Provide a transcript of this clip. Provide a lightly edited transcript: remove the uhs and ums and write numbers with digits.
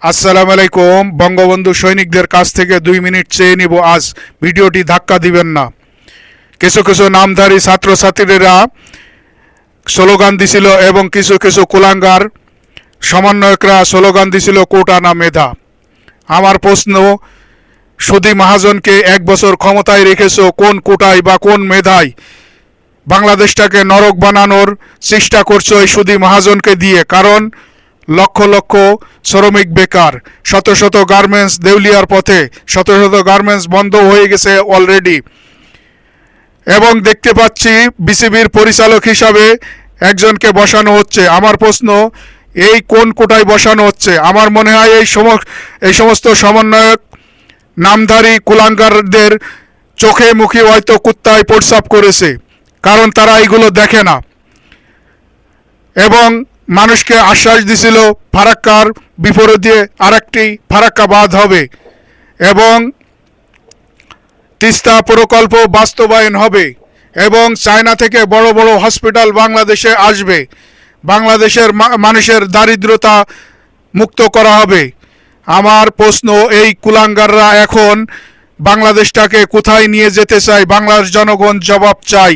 আসসালামু আলাইকুম। বঙ্গবন্ধু সৈনিকদের কাছ থেকে 2 মিনিট চেয়ে নিব। আজ ভিডিওটি ধাক্কা দিবেন না। কিছু কিছু নামধারী ছাত্রছাত্রীরা স্লোগান দিছিল এবং কিছু কিছু কুলাঙ্গার সমন্বয়করা স্লোগান দিছিল কোটা না মেধা। আমার প্রশ্ন, সুধী মহাজনকে 1 বছর ক্ষমতায় রেখেছো কোন কোটায় বা কোন মেধায়? বাংলাদেশটাকে নরক বানানোর চেষ্টা করছো এই সুধী মহাজনকে দিয়ে। কারণ লক্ষ লক্ষ শ্রমিক বেকার, শত শত গার্মেন্টস দেউলিয়ার পথে, শত শত গার্মেন্টস বন্ধ হয়ে গেছে অলরেডি। এবং দেখতে পাচ্ছি বিসিবির পরিচালক হিসাবে একজনকে বসানো হচ্ছে। আমার প্রশ্ন, এই কোন কোটায় বসানো হচ্ছে? আমার মনে হয় এই সমস্ত সমন্বয়ক নামধারী কুলাঙ্গারদের চোখে মুখে হয়তো কুত্তায় প্রস্রাব করেছে, কারণ তারা এগুলো দেখে না। এবং মানুষকে আশ্বাস দিছিল ফারাক্কার বিপরীতে আরেকটি ফারাক্কা বাঁধ হবে এবং তিস্তা প্রকল্প বাস্তবায়ন হবে এবং চায়না থেকে বড় বড় হসপিটাল বাংলাদেশে আসবে, বাংলাদেশের মানুষের দারিদ্রতা মুক্ত করা হবে। আমার প্রশ্ন, এই কুলাঙ্গাররা এখন বাংলাদেশটাকে কোথায় নিয়ে যেতে চায়? বাংলার জনগণ জবাব চাই।